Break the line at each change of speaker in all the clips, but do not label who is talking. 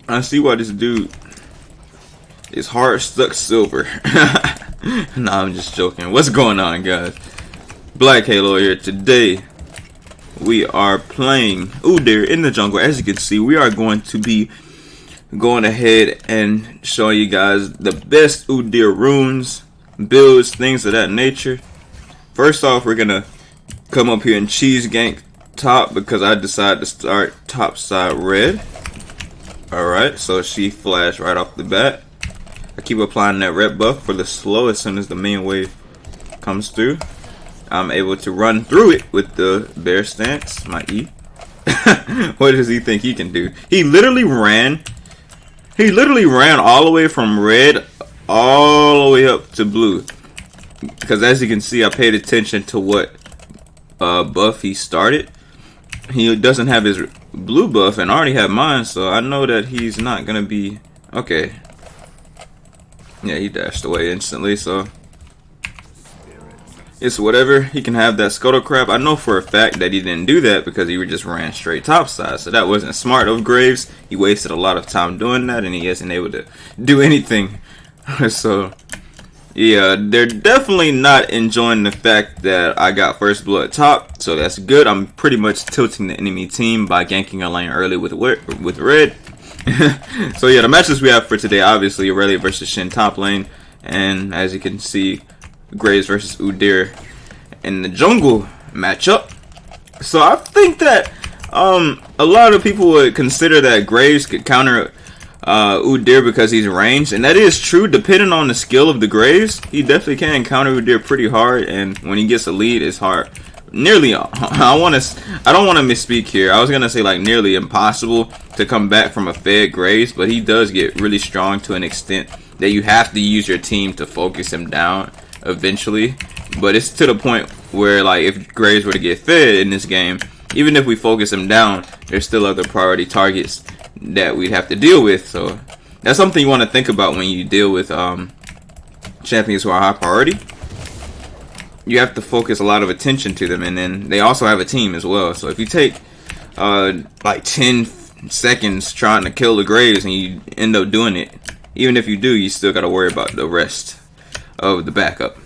I see why this dude is hard stuck silver. Nah, I'm just joking. What's going on, guys? Black Halo here. Today we are playing Udyr in the jungle. As you can see, we are going to be going ahead and showing you guys the best Udyr runes, builds, things of that nature. First off, we're gonna come up here and cheese gank top because I decided to start top side red. Alright, so she flashed right off the bat. I keep applying that red buff for the slow. As soon as the main wave comes through, I'm able to run through it with the bear stance, my E. What does he think he can do? He literally ran all the way from red all the way up to blue. Because as you can see, I paid attention to what buff he started. He doesn't have his blue buff and I already have mine, so I know that he's not gonna be okay. Yeah, he dashed away instantly, so it's whatever. He can have that scuttle crab. I know for a fact that he didn't do that because he just ran straight topside, so that wasn't smart of Graves. He wasted a lot of time doing that and he isn't able to do anything. So yeah, they're definitely not enjoying the fact that I got first blood top, so that's good. I'm pretty much tilting the enemy team by ganking a lane early with red. So yeah, the matches we have for today, obviously Aurelia versus Shin top lane, and as you can see, Graves versus Udyr in the jungle matchup. So I think that a lot of people would consider that Graves could counter Udyr because he's ranged, and that is true. Depending on the skill of the Graves, he definitely can counter Udyr pretty hard, and when he gets a lead, it's hard. Nearly, I don't want to misspeak here. I was gonna say like nearly impossible to come back from a fed Graves, but he does get really strong to an extent that you have to use your team to focus him down eventually. But it's to the point where, like, if Graves were to get fed in this game, even if we focus him down, there's still other priority targets that we'd have to deal with. So that's something you want to think about when you deal with champions who are high priority. You have to focus a lot of attention to them, and then they also have a team as well. So if you take like 10 seconds trying to kill the Graves and you end up doing it, even if you do, you still got to worry about the rest of the backup.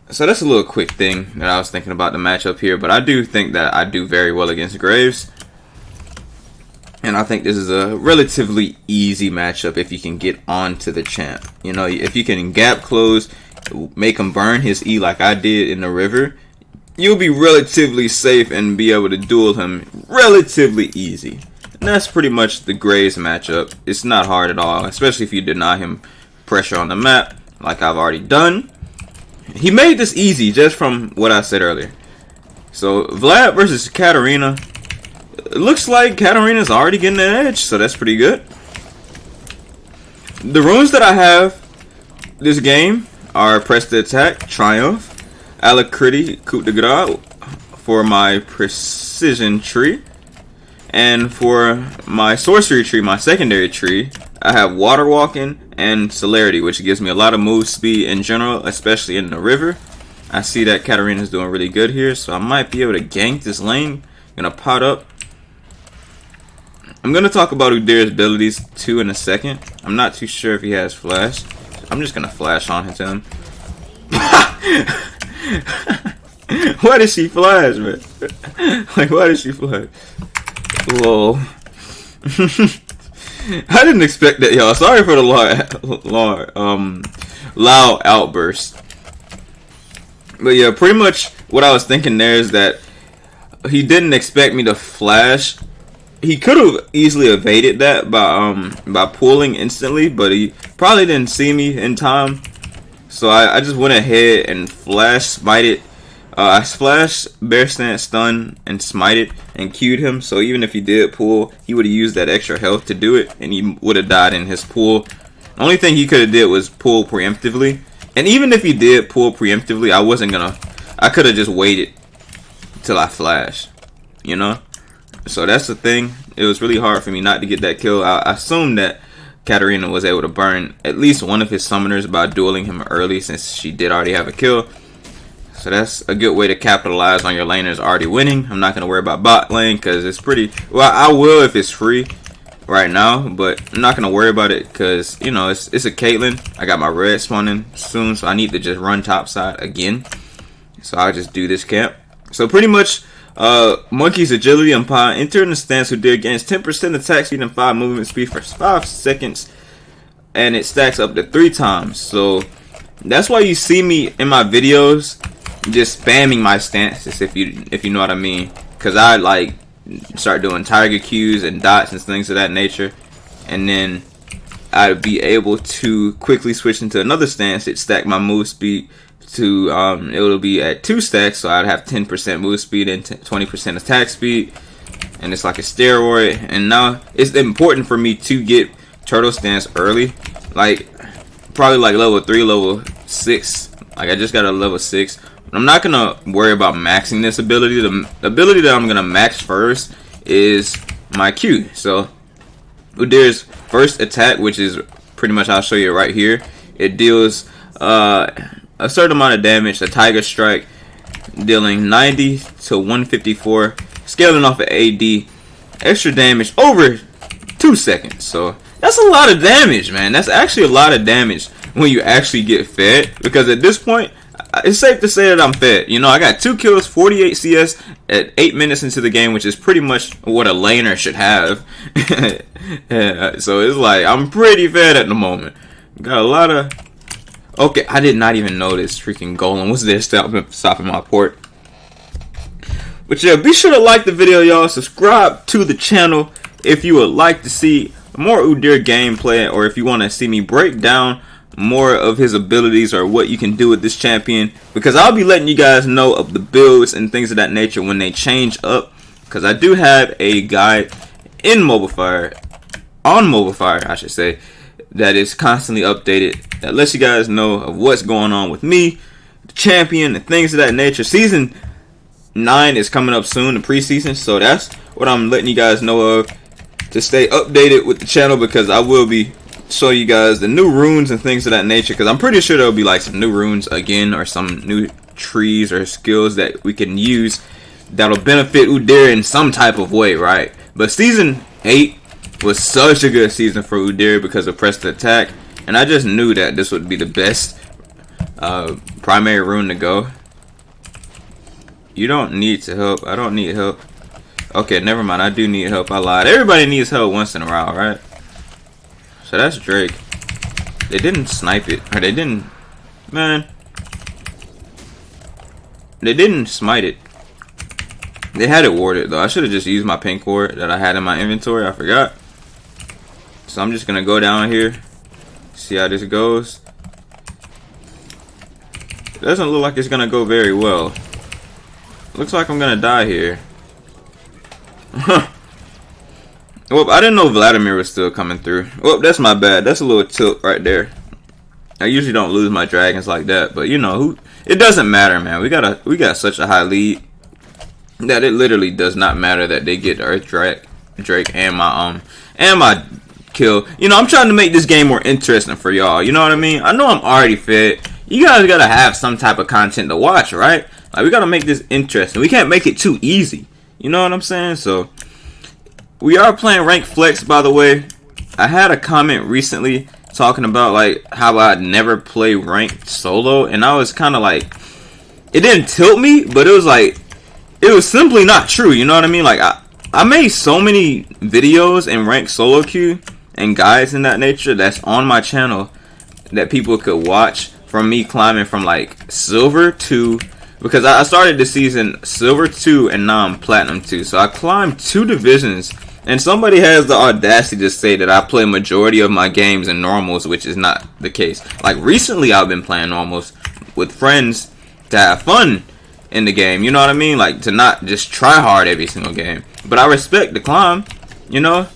So that's a little quick thing that I was thinking about the matchup here, but I do think that I do very well against Graves. And I think this is a relatively easy matchup if you can get onto the champ. You know, if you can gap close, make him burn his E like I did in the river, you'll be relatively safe and be able to duel him relatively easy. And that's pretty much the Graves matchup. It's not hard at all, especially if you deny him pressure on the map like I've already done. He made this easy just from what I said earlier. So Vlad versus Katarina. It looks like Katarina's already getting an edge, so that's pretty good. The runes that I have this game are Press to Attack, Triumph, Alacrity, Coup de Grace for my Precision tree. And for my Sorcery tree, my secondary tree, I have Water Walking and Celerity, which gives me a lot of move speed in general, especially in the river. I see that Katarina's doing really good here, so I might be able to gank this lane. Gonna pot up. I'm gonna talk about Udyr's abilities too in a second. I'm not too sure if he has flash. I'm just gonna flash on him. Why did she flash, man? Like, why did she flash? Lol. I didn't expect that, y'all. Sorry for the loud outburst. But yeah, pretty much what I was thinking there is that he didn't expect me to flash. He could have easily evaded that by pulling instantly, but he probably didn't see me in time. So I just went ahead and flash smited. I flashed bear stance, stun, and smited and queued him. So even if he did pull, he would have used that extra health to do it, and he would have died in his pull. The only thing he could have did was pull preemptively. And even if he did pull preemptively, I could have just waited till I flash, you know. So that's the thing. It was really hard for me not to get that kill. I assumed that Katarina was able to burn at least one of his summoners by dueling him early, since she did already have a kill. So that's a good way to capitalize on your laners already winning. I'm not going to worry about bot lane because it's pretty... Well, I will if it's free. right now, but I'm not gonna worry about it because you know it's a Caitlyn. I got my red spawning soon, so I need to just run top side again. So I'll just do this camp. So pretty much, Monkey's agility and Pi enter in the stance who did gains 10% attack speed and 5 movement speed for 5 seconds, and it stacks up to 3 times. So that's why you see me in my videos just spamming my stances, if you know what I mean, because I like start doing tiger Qs and dots and things of that nature, and then I'd be able to quickly switch into another stance. It stack my move speed to it'll be at 2 stacks, so I'd have 10% move speed and 20% attack speed, and it's like a steroid. And now it's important for me to get turtle stance early, like probably like level 3, level 6. Like I just got a level 6. I'm not gonna worry about maxing this ability. The ability that I'm gonna max first is my Q. So Udyr's first attack, which is pretty much, I'll show you right here, it deals a certain amount of damage, a tiger strike, dealing 90 to 154, scaling off of AD, extra damage over 2 seconds. So that's a lot of damage, man. That's actually a lot of damage when you actually get fed, because at this point it's safe to say that I'm fed. You know, I got 2 kills, 48 CS at 8 minutes into the game, which is pretty much what a laner should have. Yeah, so it's like I'm pretty fed at the moment. Got a lot of... Okay, I did not even know this freaking golem was there stopping my port. But yeah, be sure to like the video, y'all. Subscribe to the channel if you would like to see more Udyr gameplay, or if you want to see me break down more of his abilities or what you can do with this champion, because I'll be letting you guys know of the builds and things of that nature when they change up, because I do have a guide in Mobile Fire, on Mobile Fire I should say, that is constantly updated, that lets you guys know of what's going on with me, the champion, and things of that nature. Season 9 is coming up soon, the preseason, so that's what I'm letting you guys know of to stay updated with the channel, because I will be show you guys the new runes and things of that nature, because I'm pretty sure there'll be like some new runes again, or some new trees or skills that we can use that'll benefit Udyr in some type of way, right? But season 8 was such a good season for Udyr because of press to attack, and I just knew that this would be the best primary rune to go. You don't need to help. I don't need help. Okay, never mind, I do need help. I lied. Everybody needs help once in a while, right? So that's Drake. They didn't snipe it, or they didn't, man. They didn't smite it. They had it warded though. I should have just used my pink ward that I had in my inventory. I forgot. So I'm just gonna go down here, see how this goes. It doesn't look like it's gonna go very well. Looks like I'm gonna die here. Well, I didn't know Vladimir was still coming through. Well, that's my bad. That's a little tilt right there. I usually don't lose my dragons like that, but you know, it doesn't matter, man. We got such a high lead that it literally does not matter that they get the Earth Drake and my kill. You know, I'm trying to make this game more interesting for y'all. You know what I mean? I know I'm already fed. You guys gotta have some type of content to watch, right? Like, we gotta make this interesting. We can't make it too easy. You know what I'm saying? So we are playing Rank Flex, by the way. I had a comment recently talking about like how I'd never play ranked solo, and I was kind of like, it didn't tilt me, but it was like, it was simply not true. You know what I mean? Like I made so many videos in ranked solo queue and guides in that nature that's on my channel that people could watch from me climbing from like silver to, because I started the season silver 2 and now I'm platinum 2, so I climbed 2 divisions. And somebody has the audacity to say that I play majority of my games in normals, which is not the case. Like recently I've been playing normals with friends to have fun in the game, you know what I mean? Like to not just try hard every single game. But I respect the climb, you know?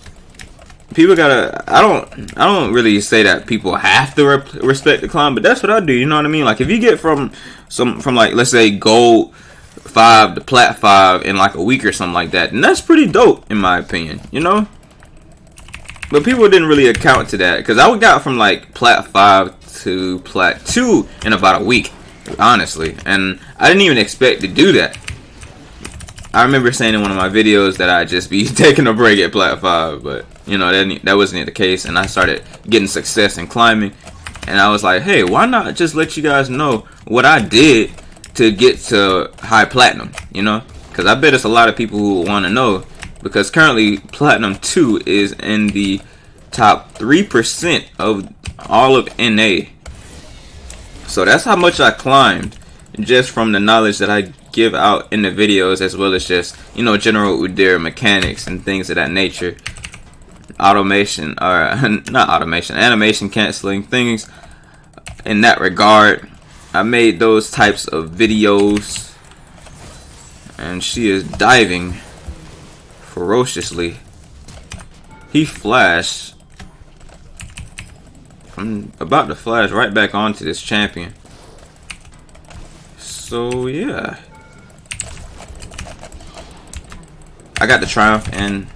People gotta, I don't really say that people have to respect the climb, but that's what I do, you know what I mean? Like if you get from like, let's say gold 5 to plat 5 in like a week or something like that, and that's pretty dope in my opinion, you know. But people didn't really account to that, because I got from like plat 5 to plat 2 in about a week, honestly, and I didn't even expect to do that. I remember saying in one of my videos that I'd just be taking a break at Plat 5, but you know that wasn't the case, and I started getting success in climbing, and I was like, hey, why not just let you guys know what I did to get to high platinum, you know? Because I bet it's a lot of people who want to know, because currently Platinum 2 is in the top 3% of all of NA. So that's how much I climbed just from the knowledge that I give out in the videos, as well as just, you know, general Udyr mechanics and things of that nature. Automation, or not automation, animation canceling, things in that regard. I made those types of videos, and she is diving ferociously. He flashed. I'm about to flash right back onto this champion. So yeah, I got the triumph and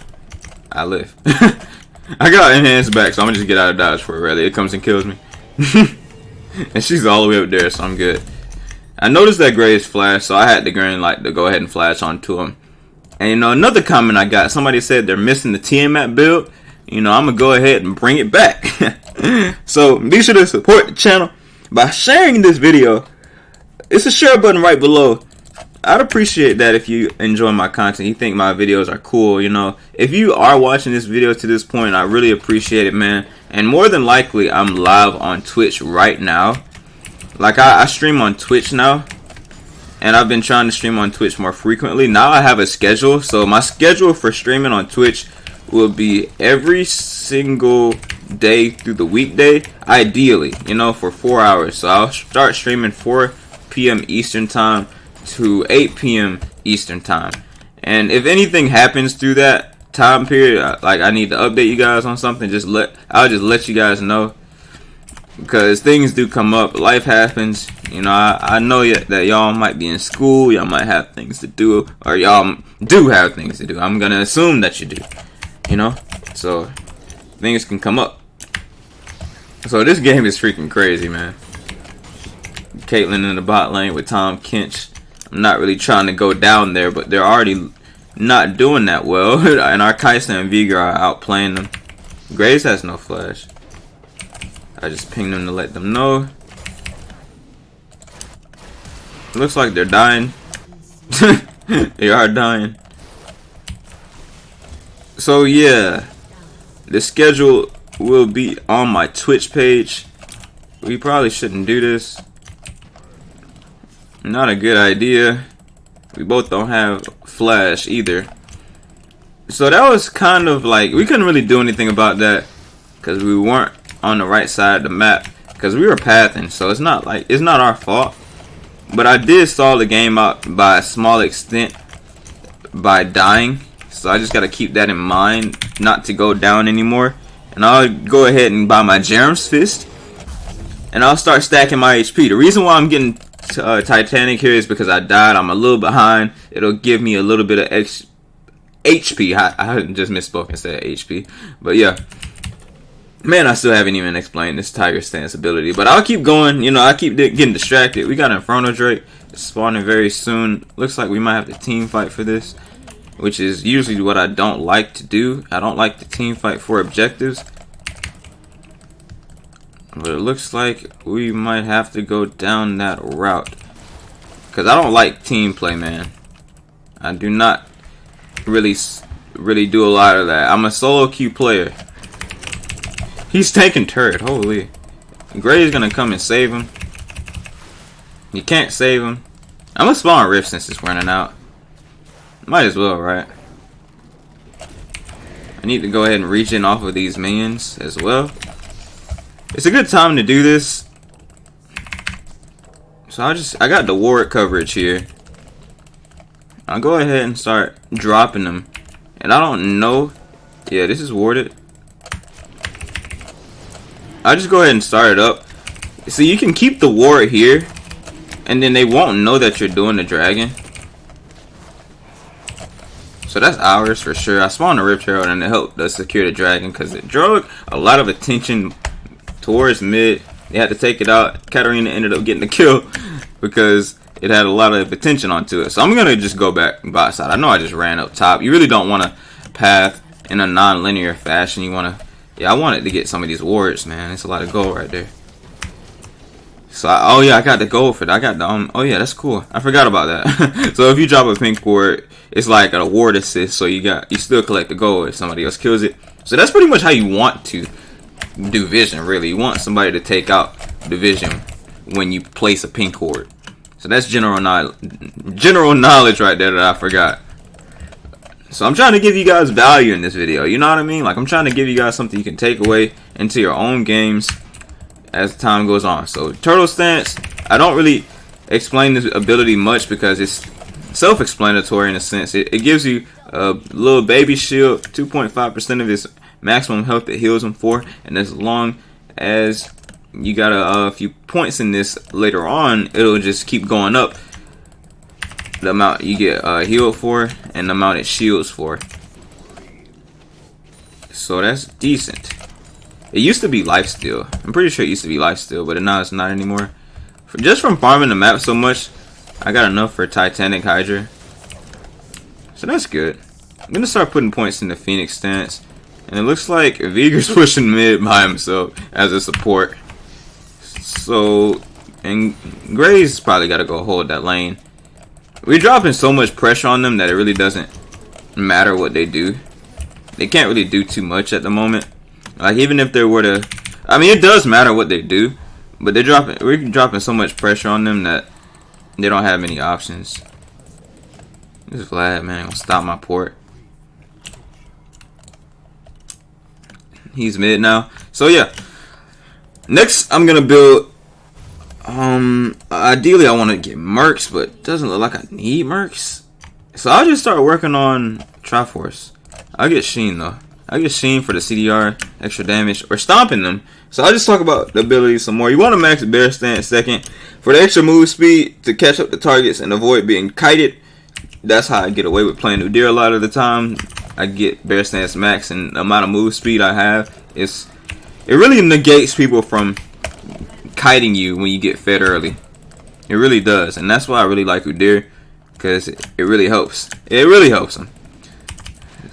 I live. I got enhanced back, so I'm gonna just get out of dodge for it. Rather, it comes and kills me. And she's all the way up there, so I'm good. I noticed that Graves flash, so I had the green light to go ahead and flash onto him. And you know, another comment I got, somebody said they're missing the TMAP build. You know, I'm gonna go ahead and bring it back. So be sure to support the channel by sharing this video. It's a share button right below. I'd appreciate that if you enjoy my content, you think my videos are cool, you know. If you are watching this video to this point, I really appreciate it, man. And more than likely, I'm live on Twitch right now. Like, I stream on Twitch now, and I've been trying to stream on Twitch more frequently. Now I have a schedule, so my schedule for streaming on Twitch will be every single day through the weekday, ideally, you know, for 4 hours. So I'll start streaming 4 p.m. Eastern time to 8 p.m. Eastern time. And if anything happens through that time period, like I need to update you guys on something, I'll just let you guys know, because things do come up, life happens, you know. I know that y'all might be in school, y'all might have things to do, or y'all do have things to do. I'm gonna assume that you do, you know, so things can come up. So this game is freaking crazy, man. Caitlyn in the bot lane with Tom Kinch. I'm not really trying to go down there, but they're already not doing that well. And our Kaisa and Veigar are outplaying them. Graves has no flash. I just pinged them to let them know. Looks like they're dying. They are dying. So yeah, the schedule will be on my Twitch page. We probably shouldn't do this. Not a good idea. We both don't have flash either. So that was kind of like, we couldn't really do anything about that because we weren't on the right side of the map, because we were pathing. So it's not like, it's not our fault. But I did stall the game out by a small extent by dying. So I just got to keep that in mind, not to go down anymore. And I'll go ahead and buy my Germ's Fist, and I'll start stacking my HP. The reason why I'm getting Titanic here is because I died. I'm a little behind. It'll give me a little bit of HP. I just misspoke and said HP. But yeah. Man, I still haven't even explained this Tiger Stance ability. But I'll keep going. You know, I keep getting distracted. We got Inferno Drake spawning very soon. Looks like we might have to team fight for this, which is usually what I don't like to do. I don't like to team fight for objectives. But it looks like we might have to go down that route, because I don't like team play, man. I do not really do a lot of that. I'm a solo queue player. He's taking turret. Holy. Gray's gonna come and save him. You can't save him. I'm gonna spawn Rift since it's running out. Might as well, right? I need to go ahead and reach in off of these minions as well. It's a good time to do this. So I got the ward coverage here. I'll go ahead and start dropping them. And I don't know. Yeah, this is warded. I'll just go ahead and start it up. So you can keep the ward here, and then they won't know that you're doing the dragon. So that's ours for sure. I spawned a Rift Herald and it helped us secure the dragon, because it drew a lot of attention towards mid. They had to take it out. Katarina ended up getting the kill because it had a lot of attention onto it. So I'm gonna just go back bot side. I know I just ran up top. You really don't want to path in a non-linear fashion. You want to, yeah, I wanted to get some of these wards, man. It's a lot of gold right there. So oh yeah, I got the gold for that. I got the oh yeah, that's cool. I forgot about that. So if you drop a pink ward, it's like a ward assist. So you still collect the gold if somebody else kills it. So that's pretty much how you want to do vision. Really, you want somebody to take out the vision when you place a pink ward. So that's general knowledge right there that I forgot. So I'm trying to give you guys value in this video. You know what I mean? Like I'm trying to give you guys something you can take away into your own games as time goes on. So turtle stance, I don't really explain this ability much because it's self-explanatory in a sense. It gives you a little baby shield, 2.5% of his maximum health that heals him for, and as long as you got a few points in this later on, it'll just keep going up. The amount you get healed for and the amount it shields for. So that's decent. It used to be lifesteal. I'm pretty sure it used to be lifesteal, but now it's not anymore. Just from farming the map so much, I got enough for Titanic Hydra. So that's good. I'm gonna start putting points in the Phoenix stance. And it looks like Vigor's pushing mid by himself as a support. So, and Gray's probably got to go hold that lane. We're dropping so much pressure on them that it really doesn't matter what they do. They can't really do too much at the moment. Like even if they were to, I mean, it does matter what they do, but we're dropping so much pressure on them that they don't have many options. This Vlad, man, gonna stop my port. He's mid now. So yeah. Next I'm gonna build ideally I want to get mercs, but it doesn't look like I need mercs. So I'll just start working on Triforce. I'll get Sheen though. I'll get Sheen for the CDR, extra damage, or stomping them. So I'll just talk about the abilities some more. You want to max bear stance second. For the extra move speed to catch up the targets and avoid being kited. That's how I get away with playing Udyr a lot of the time. I get bear stance max, and the amount of move speed I have it really negates people from kiting you when you get fed early. It really does, and that's why I really like Udyr, because it really helps. It really helps him.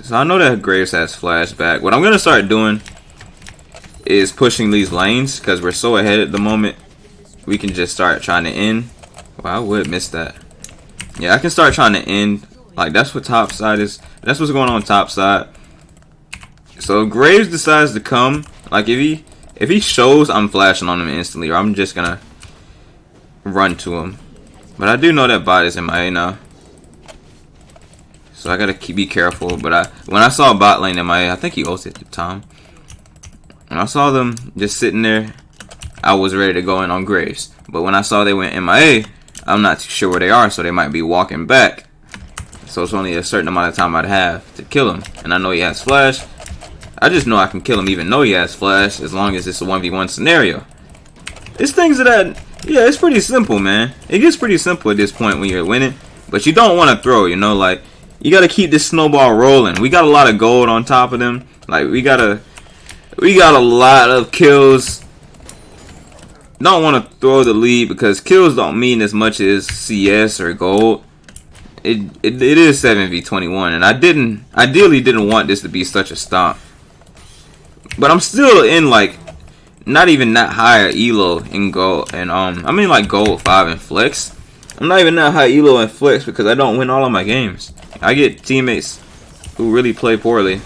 So I know that Graves has flashback. What I'm gonna start doing is pushing these lanes because we're so ahead at the moment. We can just start trying to end. Well, I would miss that. Yeah, I can start trying to end. Like that's what top side is. That's what's going on top side. So if Graves decides to come, like if he shows, I'm flashing on him instantly, or I'm just gonna run to him. But I do know that bot is in my A now, so I gotta be careful. But when I saw bot lane in my A, I think he ulted at the time. When I saw them just sitting there, I was ready to go in on Graves. But when I saw they went MIA, I'm not too sure where they are, so they might be walking back. So it's only a certain amount of time I'd have to kill him. And I know he has flash. I just know I can kill him even though he has flash, as long as it's a 1v1 scenario. It's things that, yeah, it's pretty simple, man. It gets pretty simple at this point when you're winning. But you don't want to throw, you know, like, you got to keep this snowball rolling. We got a lot of gold on top of them. Like, we got a lot of kills. Don't want to throw the lead because kills don't mean as much as CS or gold. It is 7v21, and I ideally didn't want this to be such a stomp. But I'm still in like not even that high elo in gold, and I mean like gold 5 and flex. I'm not even that high elo and flex because I don't win all of my games. I get teammates who really play poorly,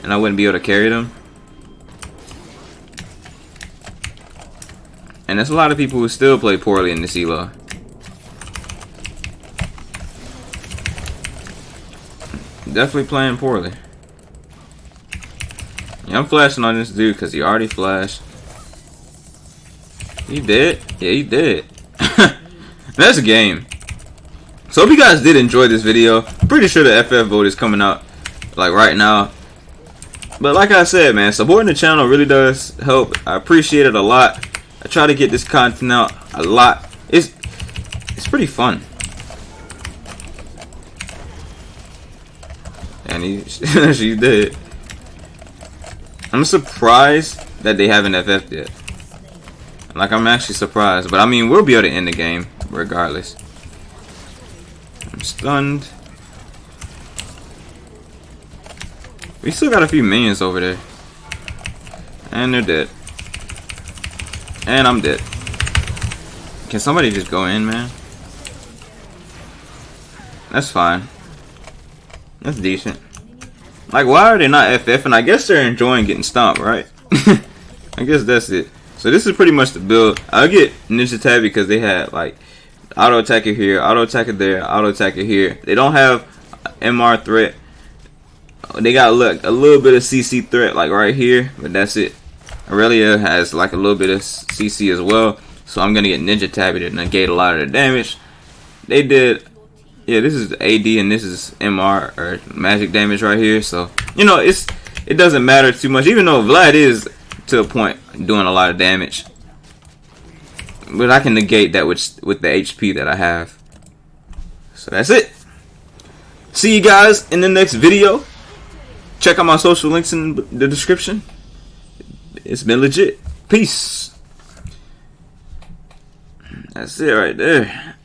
and I wouldn't be able to carry them. And there's a lot of people who still play poorly in this elo. Definitely playing poorly. Yeah, I'm flashing on this dude because he already flashed. He dead? Yeah, he dead. That's a game. So hope you guys did enjoy this video. I'm pretty sure the FF vote is coming out like right now. But like I said, man, supporting the channel really does help. I appreciate it a lot. I try to get this content out a lot. It's pretty fun. And she did. I'm surprised that they haven't FF'd yet. Like, I'm actually surprised. But I mean, we'll be able to end the game regardless. Stunned. We still got a few minions over there. And they're dead. And I'm dead. Can somebody just go in, man? That's fine. That's decent. Like, why are they not FFing? I guess they're enjoying getting stomped, right? I guess that's it. So this is pretty much the build. I'll get Ninja Tab because they had like auto attacker here, auto attacker there, auto attacker here. They don't have MR threat. They got look a little bit of CC threat like right here, but that's it. Aurelia has like a little bit of CC as well, so I'm gonna get Ninja Tabby to negate a lot of the damage. They did, yeah. This is AD and this is MR or magic damage right here. So you know it doesn't matter too much, even though Vlad is to a point doing a lot of damage, but I can negate that with the HP that I have. So that's it. See you guys in the next video. Check out my social links in the description. It's been legit. Peace. That's it right there.